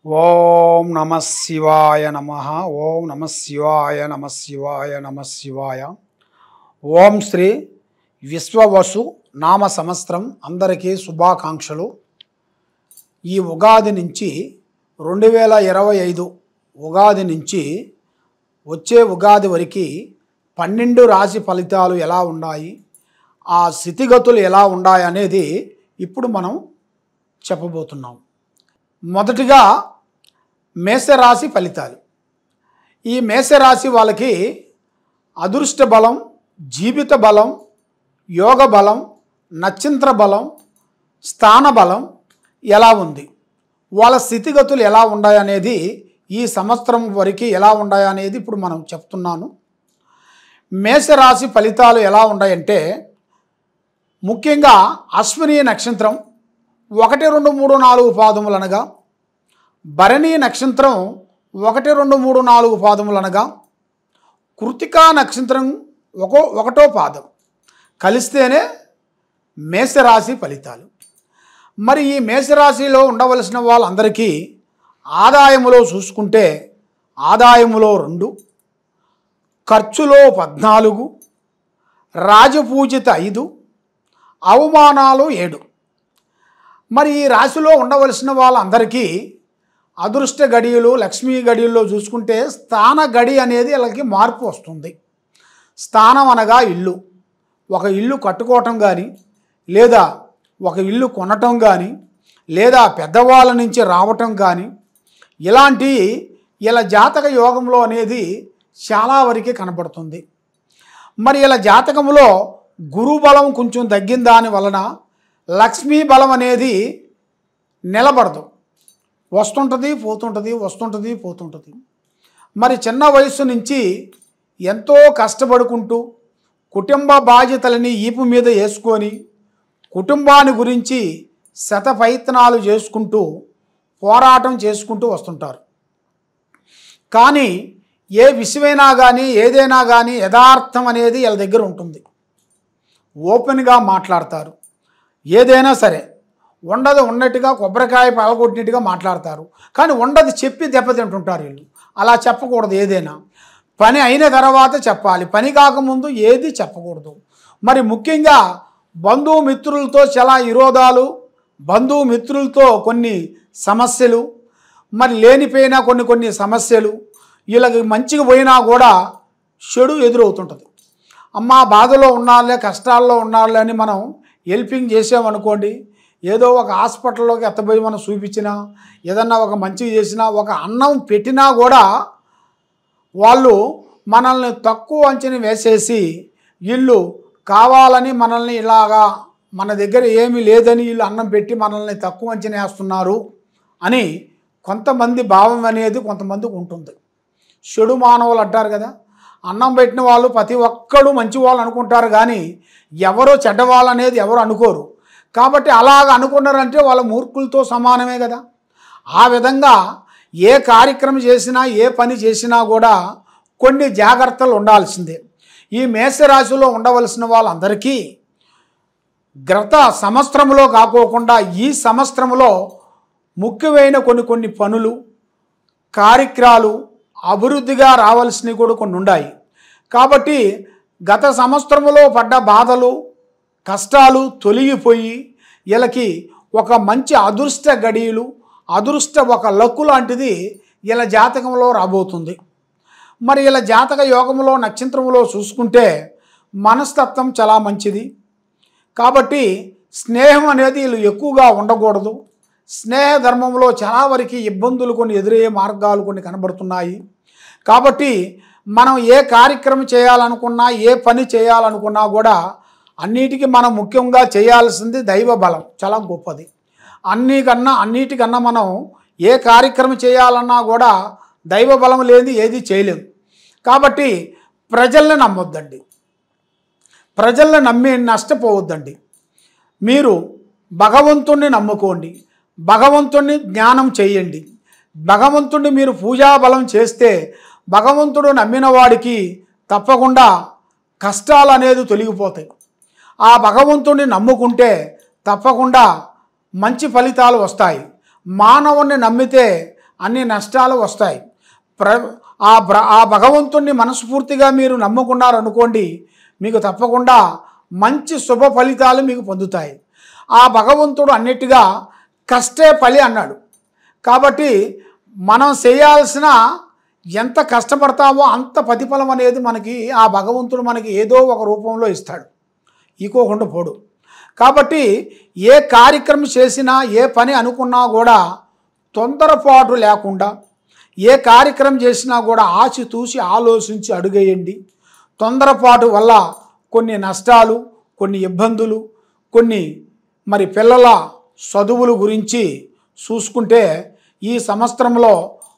ఓం నమ శివాయ నమః. ఓం నమ శివాయ నమ శివాయ నమ శివాయ. ఓం శ్రీ విశ్వవసు నామ సంవత్సరం అందరికీ శుభాకాంక్షలు. ఈ ఉగాది నుంచి 2025 ఉగాది నుంచి వచ్చే ఉగాది వరకు 12 రాశి ఫలితాలు ఎలా ఉన్నాయి, ఆ స్థితిగతులు ఎలా ఉన్నాయి అనేది ఇప్పుడు మనం చెప్పబోతున్నాం. మొదటిగా మేషరాశి ఫలితాలు. ఈ మేషరాశి వాళ్ళకి అదృష్ట బలం, జీవిత బలం, యోగ బలం, నక్షత్ర బలం, స్థాన బలం ఎలా ఉంది, వాళ్ళ స్థితిగతులు ఎలా ఉన్నాయనేది ఈ సంవత్సరం వరకు ఎలా ఉన్నాయనేది ఇప్పుడు మనం చెప్తున్నాను. మేషరాశి ఫలితాలు ఎలా ఉన్నాయంటే, ముఖ్యంగా అశ్విని నక్షత్రం 1, 2, 3, 4 పాదములు అనగా, భరణి నక్షత్రం 1, 2, 3, 4 పాదములు అనగా, కృతికా నక్షత్రం 1వ పాదం కలిస్తేనే మేషరాశి ఫలితాలు. మరి ఈ మేషరాశిలో ఉండవలసిన వాళ్ళందరికీ ఆదాయములో చూసుకుంటే ఆదాయములో 2, ఖర్చులో 14, రాజపూజిత 5, అవమానాలు 7. మరి ఈ రాశిలో ఉండవలసిన వాళ్ళందరికీ అదృష్ట గడియలు, లక్ష్మీ గడియల్లో చూసుకుంటే స్థాన గడి అనేది వాళ్ళకి మార్పు వస్తుంది. స్థానం అనగా ఇల్లు. ఒక ఇల్లు కట్టుకోవటం కానీ, లేదా ఒక ఇల్లు కొనటం కానీ, లేదా పెద్దవాళ్ళ నుంచి రావటం కానీ, ఇలాంటి ఇలా జాతక యోగంలో అనేది చాలా వరకు కనబడుతుంది. మరి ఇలా జాతకంలో గురు బలం కొంచెం తగ్గిన దాని వలన లక్ష్మీ బలం అనేది నిలబడదు, వస్తుంటుంది పోతుంటుంది, వస్తుంటుంది పోతుంటుంది. మరి చిన్న వయసు నుంచి ఎంతో కష్టపడుకుంటూ కుటుంబ బాధ్యతలని ఈపు మీద వేసుకొని కుటుంబాన్ని గురించి శతప్రయత్నాలు చేసుకుంటూ పోరాటం చేసుకుంటూ వస్తుంటారు. కానీ ఏ విషయమైనా కానీ ఏదైనా కానీ యథార్థం అనేది వీళ్ళ దగ్గర ఉంటుంది. ఓపెన్గా మాట్లాడతారు. ఏదైనా సరే ఉండదు ఉన్నట్టుగా కొబ్బరికాయ పగలగొట్టినట్టుగా మాట్లాడతారు. కానీ ఉండదు చెప్పి దెబ్బతింటుంటారు వీళ్ళు. అలా చెప్పకూడదు. ఏదైనా పని అయిన తర్వాత చెప్పాలి, పని కాకముందు ఏది చెప్పకూడదు. మరి ముఖ్యంగా బంధుమిత్రులతో చాలా విరోధాలు, బంధుమిత్రులతో కొన్ని సమస్యలు, మరి లేనిపోయినా కొన్ని సమస్యలు, వీళ్ళకి మంచిగా పోయినా కూడా చెడు ఎదురవుతుంటుంది. అమ్మ బాధలో ఉన్నారులే, కష్టాల్లో ఉన్నారులే అని మనం హెల్పింగ్ చేసామనుకోండి, ఏదో ఒక హాస్పిటల్లోకి ఎత్తపోయి మనం చూపించినా, ఏదన్నా ఒక మంచిగా చేసినా, ఒక అన్నం పెట్టినా కూడా వాళ్ళు మనల్ని తక్కువ అంచనా వేసేసి వీళ్ళు కావాలని మనల్ని ఇలాగా మన దగ్గర ఏమీ లేదని వీళ్ళు అన్నం పెట్టి మనల్ని తక్కువ అంచనా వేస్తున్నారు అని కొంతమంది భావం అనేది కొంతమందికి ఉంటుంది. చెడు మానవులు అంటారు కదా, అన్నం పెట్టిన వాళ్ళు ప్రతి ఒక్కడు మంచి వాళ్ళు అనుకుంటారు, కానీ ఎవరో చెడ్డవాళ్ళు అనేది ఎవరు అనుకోరు. కాబట్టి అలాగ అనుకున్నారంటే వాళ్ళ మూర్ఖులతో సమానమే కదా. ఆ విధంగా ఏ కార్యక్రమం చేసినా, ఏ పని చేసినా కూడా కొన్ని జాగ్రత్తలు ఉండాల్సిందే. ఈ మేషరాశిలో ఉండవలసిన వాళ్ళందరికీ గత సంవత్సరంలో కాకోకుండా ఈ సంవత్సరంలో ముఖ్యమైన కొన్ని పనులు, కార్యక్రమాలు అభివృద్ధిగా రావాల్సినవి కూడా కొన్ని ఉన్నాయి. కాబట్టి గత సంవత్సరంలో పడ్డ బాధలు, కష్టాలు తొలగిపోయి వీళ్ళకి ఒక మంచి అదృష్ట గడియలు, అదృష్ట ఒక లక్కు లాంటిది వీళ్ళ జాతకంలో రాబోతుంది. మరి వీళ్ళ జాతక యోగంలో నక్షత్రంలో చూసుకుంటే మనస్తత్వం చాలా మంచిది. కాబట్టి స్నేహం అనేది వీళ్ళు ఎక్కువగా ఉండకూడదు. స్నేహ ధర్మంలో చాలా వరకు ఇబ్బందులు కొన్ని ఎదురయ్యే మార్గాలు కొన్ని కనబడుతున్నాయి. కాబట్టి మనం ఏ కార్యక్రమం చేయాలనుకున్నా, ఏ పని చేయాలనుకున్నా కూడా అన్నిటికీ మనం ముఖ్యంగా చేయాల్సింది దైవ బలం చాలా గొప్పది. అన్నిటికన్నా మనం ఏ కార్యక్రమం చేయాలన్నా కూడా దైవ బలం లేని ఏది చేయలేము. కాబట్టి ప్రజల్ని నమ్మొద్దండి, ప్రజల్ని నమ్మి నష్టపోవద్దండి. మీరు భగవంతుణ్ణి నమ్ముకోండి, భగవంతుణ్ణి జ్ఞానం చేయండి. భగవంతుణ్ణి మీరు పూజాబలం చేస్తే భగవంతుడు నమ్మిన వాడికి తప్పకుండా కష్టాలు అనేది తొలగిపోతాయి. ఆ భగవంతుడిని నమ్ముకుంటే తప్పకుండా మంచి ఫలితాలు వస్తాయి. మానవుణ్ణి నమ్మితే అన్ని నష్టాలు వస్తాయి. ఆ భగవంతుణ్ణి మనస్ఫూర్తిగా మీరు నమ్ముకున్నారనుకోండి, మీకు తప్పకుండా మంచి శుభ ఫలితాలు మీకు పొందుతాయి. ఆ భగవంతుడు అన్నిటిగా కష్టే ఫలి అన్నాడు. కాబట్టి మనం చేయాల్సిన ఎంత కష్టపడతామో అంత ప్రతిఫలం అనేది మనకి ఆ భగవంతుడు మనకి ఏదో ఒక రూపంలో ఇస్తాడు, ఈకోకుండా పోడు. కాబట్టి ఏ కార్యక్రమం చేసినా, ఏ పని అనుకున్నా కూడా తొందరపాటు లేకుండా, ఏ కార్యక్రమం చేసినా కూడా ఆచితూచి ఆలోచించి అడుగేయండి. తొందరపాటు వల్ల కొన్ని నష్టాలు, కొన్ని ఇబ్బందులు, కొన్ని మరి పిల్లల చదువుల గురించి చూసుకుంటే ఈ సంవత్సరంలో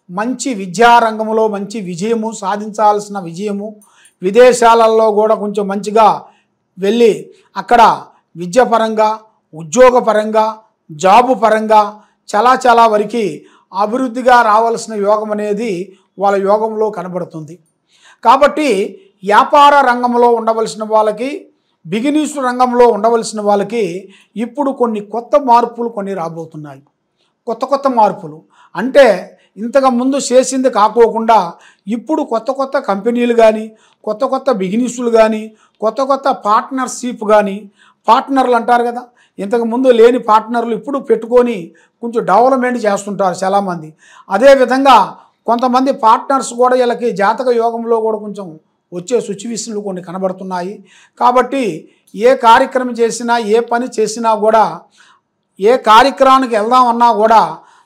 మంచి విద్యారంగంలో మంచి విజయము సాధించాల్సిన విజయము, విదేశాలలో కూడా కొంచెం మంచిగా వెళ్ళి అక్కడ విద్యాపరంగా, ఉద్యోగపరంగా, జాబు పరంగా చాలా వరకు అభివృద్ధిగా రావాల్సిన యోగం అనేది వాళ్ళ యోగంలో కనబడుతుంది. కాబట్టి వ్యాపార రంగంలో ఉండవలసిన వాళ్ళకి, బిజినెస్ రంగంలో ఉండవలసిన వాళ్ళకి ఇప్పుడు కొన్ని కొత్త మార్పులు కొన్ని రాబోతున్నాయి. కొత్త మార్పులు అంటే ఇంతకు ముందు చేసింది కాకోకుండా ఇప్పుడు కొత్త కంపెనీలు కానీ, కొత్త బిజినెస్లు కానీ, కొత్త పార్ట్నర్షిప్ కానీ, పార్ట్నర్లు అంటారు కదా, ఇంతకుముందు లేని పార్ట్నర్లు ఇప్పుడు పెట్టుకొని కొంచెం డెవలప్మెంట్ చేస్తుంటారు చాలామంది. అదేవిధంగా కొంతమంది పార్ట్నర్స్ కూడా వీళ్ళకి జాతక యోగంలో కూడా కొంచెం వచ్చే సిచ్యువేషన్లు కొన్ని కనబడుతున్నాయి. కాబట్టి ఏ కార్యక్రమం చేసినా, ఏ పని చేసినా కూడా, ఏ కార్యక్రమానికి వెళ్దామన్నా కూడా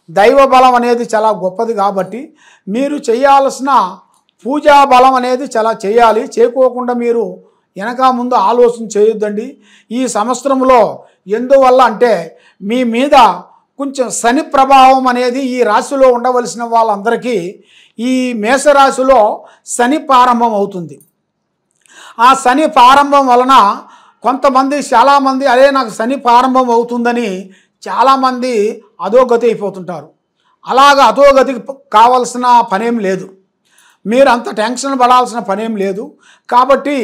దైవ బలం అనేది చాలా గొప్పది. కాబట్టి మీరు చేయాల్సిన పూజా బలం అనేది చాలా చేయాలి. చేయకోకుండా మీరు వెనక ముందు ఆలోచన చేయొద్దండి. ఈ సంవత్సరంలో ఎందువల్ల అంటే మీ మీద కొంచెం శని ప్రభావం అనేది ఈ రాశిలో ఉండవలసిన వాళ్ళందరికీ ఈ మేషరాశిలో శని ప్రారంభం అవుతుంది. ఆ శని ప్రారంభం వలన కొంతమంది చాలామంది అదే నాకు శని ప్రారంభం అవుతుందని చాలామంది అధోగతి అయిపోతుంటారు. అలాగా అధోగతికి కావాల్సిన పనేం లేదు, మీరు అంత టెన్షన్ పడాల్సిన పనేం లేదు. కాబట్టి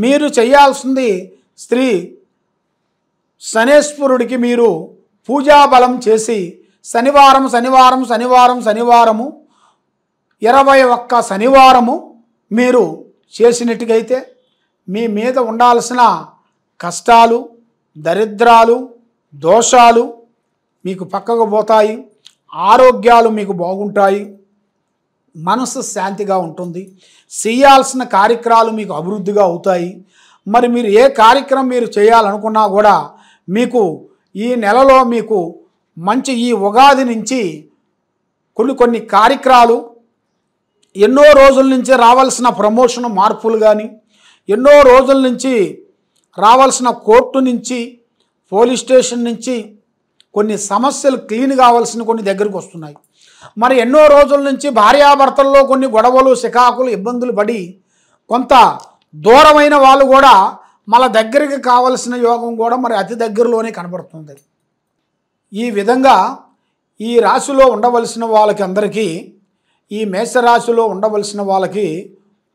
మీరు చేయాల్సింది శనేశ్వరుడికి మీరు పూజాబలం చేసి శనివారము 21 శనివారము మీరు చేసినట్టుగైతే మీ మీద ఉండాల్సిన కష్టాలు, దరిద్రాలు, దోషాలు మీకు పక్కకు పోతాయి. ఆరోగ్యాలు మీకు బాగుంటాయి, మనసు శాంతిగా ఉంటుంది, చేయాల్సిన కార్యక్రమాలు మీకు అభివృద్ధిగా అవుతాయి. మరి మీరు ఏ కార్యక్రమం మీరు చేయాలనుకున్నా కూడా మీకు ఈ నెలలో మీకు మంచి ఈ ఉగాది నుంచి కొన్ని కార్యక్రమాలు, ఎన్నో రోజుల నుంచి రావాల్సిన ప్రమోషన్ మార్పులు కానీ, ఎన్నో రోజుల నుంచి రావాల్సిన కోర్టు నుంచి, పోలీస్ స్టేషన్ నుంచి కొన్ని సమస్యలు క్లీన్ కావాల్సిన కొన్ని దగ్గరికి వస్తున్నాయి. మరి ఎన్నో రోజుల నుంచి భార్యాభర్తల్లో కొన్ని గొడవలు, చికాకులు, ఇబ్బందులు పడి కొంత దూరమైన వాళ్ళు కూడా మళ్ళా దగ్గరికి కావలసిన యోగం కూడా మరి అతి దగ్గరలోనే కనబడుతుంది. ఈ విధంగా ఈ రాశిలో ఉండవలసిన వాళ్ళకి అందరికీ, ఈ మేషరాశిలో ఉండవలసిన వాళ్ళకి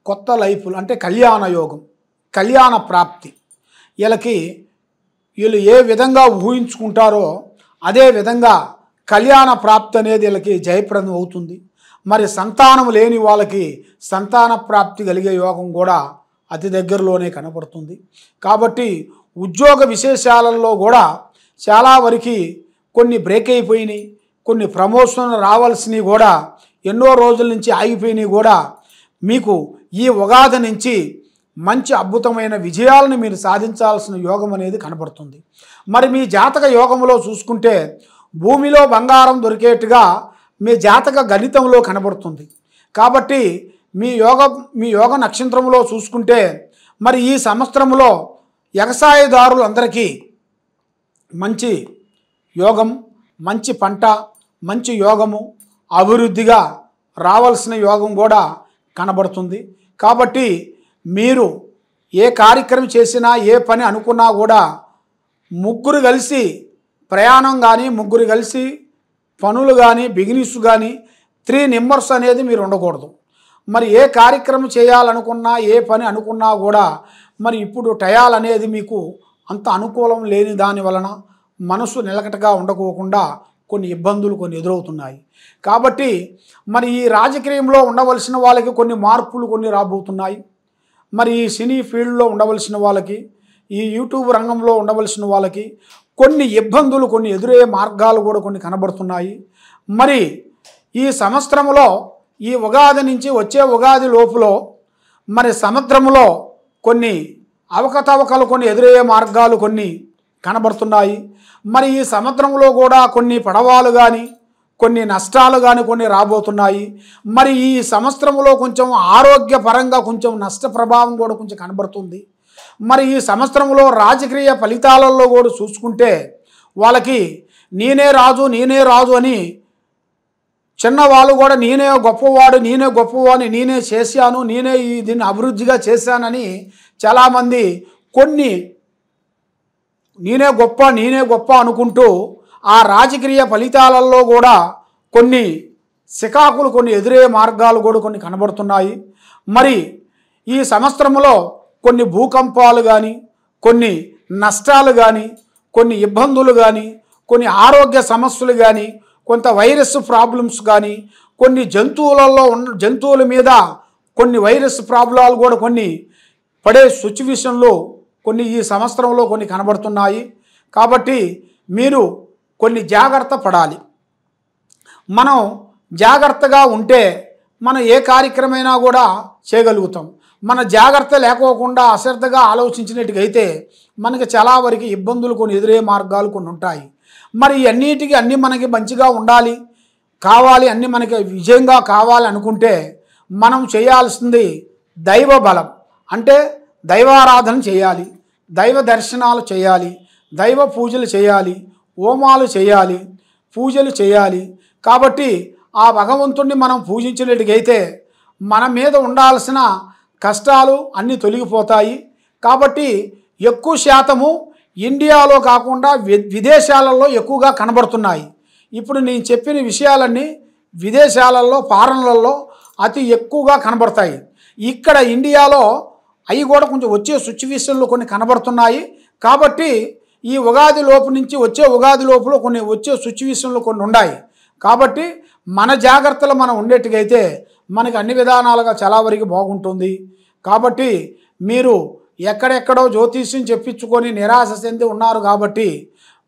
కొత్త లైఫ్లు అంటే కళ్యాణ యోగం, కళ్యాణ ప్రాప్తి, వీళ్ళు ఏ విధంగా ఊహించుకుంటారో అదే విధంగా కళ్యాణ ప్రాప్తి అనేది వీళ్ళకి జయప్రదం అవుతుంది. మరి సంతానం లేని వాళ్ళకి సంతాన ప్రాప్తి కలిగే యోగం కూడా అతి దగ్గరలోనే కనపడుతుంది. కాబట్టి ఉద్యోగ విశేషాలలో కూడా చాలా వరకు కొన్ని బ్రేక్ అయిపోయినాయి, కొన్ని ప్రమోషన్లు రావాల్సినవి కూడా ఎన్నో రోజుల నుంచి ఆగిపోయినాయి కూడా మీకు ఈ ఉగాది నుంచి మంచి అద్భుతమైన విజయాలను మీరు సాధించాల్సిన యోగం అనేది కనబడుతుంది. మరి మీ జాతక యోగంలో చూసుకుంటే భూమిలో బంగారం దొరికేట్టుగా మీ జాతక గణితంలో కనబడుతుంది. కాబట్టి మీ యోగ నక్షత్రంలో చూసుకుంటే మరి ఈ సంవత్సరంలో వ్యవసాయదారులు అందరికీ మంచి యోగం, మంచి పంట, మంచి యోగము, అభివృద్ధిగా రావాల్సిన యోగం కూడా కనబడుతుంది. కాబట్టి మీరు ఏ కార్యక్రమం చేసినా, ఏ పని అనుకున్నా కూడా ముగ్గురు కలిసి ప్రయాణం కానీ, ముగ్గురు కలిసి పనులు కానీ, బిజినెస్ కానీ 3 మెంబర్స్ అనేది మీరు ఉండకూడదు. మరి ఏ కార్యక్రమం చేయాలనుకున్నా, ఏ పని అనుకున్నా కూడా మరి ఇప్పుడు టయాల్ అనేది మీకు అంత అనుకూలం లేని దాని వలన మనసు నిలకటగా ఉండకోకుండా కొన్ని ఇబ్బందులు కొన్ని ఎదురవుతున్నాయి. కాబట్టి మరి ఈ రాజకీయంలో ఉండవలసిన వాళ్ళకి కొన్ని మార్పులు కొన్ని రాబోతున్నాయి. మరి ఈ సినీ ఫీల్డ్లో ఉండవలసిన వాళ్ళకి, ఈ యూట్యూబ్ రంగంలో ఉండవలసిన వాళ్ళకి కొన్ని ఇబ్బందులు కొన్ని ఎదురయ్యే మార్గాలు కూడా కొన్ని కనబడుతున్నాయి. మరి ఈ సంవత్సరంలో ఈ ఉగాది నుంచి వచ్చే ఉగాది లోపులో మరి సముద్రంలో కొన్ని అవకతవకలు కొన్ని ఎదురయ్యే మార్గాలు కొన్ని కనబడుతున్నాయి. మరి ఈ సముద్రంలో కూడా కొన్ని పడవలు కానీ కొన్ని నష్టాలు కానీ కొన్ని రాబోతున్నాయి. మరి ఈ సంవత్సరంలో కొంచెం ఆరోగ్యపరంగా కొంచెం నష్ట ప్రభావం కూడా కొంచెం కనబడుతుంది. మరి ఈ సంవత్సరంలో రాజకీయ ఫలితాలలో కూడా చూసుకుంటే వాళ్ళకి నేనే రాజు అని చిన్నవాళ్ళు కూడా నేనే గొప్పవాడిని నేనే చేశాను, దీన్ని అభివృద్ధిగా చేశానని చాలామంది కొన్ని నేనే గొప్ప అనుకుంటూ ఆ రాజకీయ ఫలితాలలో కూడా కొన్ని సికాకులు కొన్ని ఎదురయ్యే మార్గాలు కూడా కొన్ని కనబడుతున్నాయి. మరి ఈ సంవత్సరంలో కొన్ని భూకంపాలు కానీ కొన్ని నష్టాలు కానీ కొన్ని ఇబ్బందులు కానీ కొన్ని ఆరోగ్య సమస్యలు కానీ కొంత వైరస్ ప్రాబ్లమ్స్ కానీ కొన్ని జంతువుల మీద కొన్ని వైరస్ ప్రాబ్లాలు కూడా కొన్ని పడే సిచ్యువేషన్లో కొన్ని ఈ సంవత్సరంలో కొన్ని కనబడుతున్నాయి. కాబట్టి మీరు కొన్ని జాగ్రత్త పడాలి. మనం జాగ్రత్తగా ఉంటే మనం ఏ కార్యక్రమైనా కూడా చేయగలుగుతాం. మన జాగ్రత్త లేకోకుండా అశ్రద్ధగా ఆలోచించినట్టుగైతే మనకి చాలా వరకు ఇబ్బందులు కొన్ని ఎదురయ్యే మార్గాలు కొన్ని ఉంటాయి. మరి అన్నీ మనకి మంచిగా ఉండాలి కావాలి, అన్నీ మనకి విజయంగా కావాలి అనుకుంటే మనం చేయాల్సింది దైవ బలం. అంటే దైవారాధన చేయాలి, దైవ దర్శనాలు చేయాలి, దైవ పూజలు చేయాలి, హోమాలు చేయాలి, పూజలు చేయాలి. కాబట్టి ఆ భగవంతుణ్ణి మనం పూజించినట్టుగైతే మన మీద ఉండాల్సిన కష్టాలు అన్నీ తొలగిపోతాయి. కాబట్టి ఎక్కువ శాతము ఇండియాలో కాకుండా విదేశాలలో ఎక్కువగా కనబడుతున్నాయి. ఇప్పుడు నేను చెప్పిన విషయాలన్నీ విదేశాలలో ఫారెన్లలో అతి ఎక్కువగా కనబడతాయి. ఇక్కడ ఇండియాలో అవి కూడా కొంచెం వచ్చే సిచ్యువేషన్లు కొన్ని కనబడుతున్నాయి. కాబట్టి ఈ ఉగాది లోపు నుంచి వచ్చే ఉగాది లోపల కొన్ని వచ్చే సిచ్యువేషన్లు కొన్ని ఉన్నాయి. కాబట్టి మన జాగ్రత్తలు మనం ఉండేట్టుగైతే మనకి అన్ని విధానాలుగా చాలా వరకు బాగుంటుంది. కాబట్టి మీరు ఎక్కడెక్కడో జ్యోతిష్యం చెప్పించుకొని నిరాశ చెంది ఉన్నారు. కాబట్టి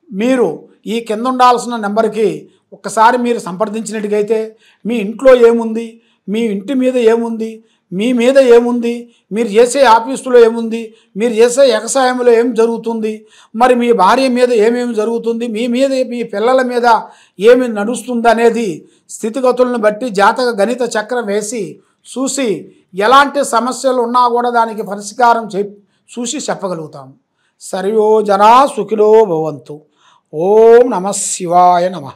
మీరు ఈ కింద ఉండాల్సిన నెంబర్కి ఒక్కసారి మీరు సంప్రదించినట్టుగైతే మీ ఇంట్లో ఏముంది, మీ ఇంటి మీద ఏముంది, మీ మీద ఏముంది, మీరు చేసే ఆఫీసులో ఏముంది, మీరు చేసే వ్యవసాయంలో ఏం జరుగుతుంది, మరి మీ భార్య మీద ఏమేమి జరుగుతుంది, మీ మీద మీ పిల్లల మీద ఏమి నడుస్తుంది అనేది స్థితిగతులను బట్టి జాతక గణిత చక్రం వేసి చూసి ఎలాంటి సమస్యలు ఉన్నా కూడా దానికి పరిష్కారం చూసి చెప్పగలుగుతాం. సర్వో జనా సుఖినో భవంతు. ఓం నమః శివాయ నమః.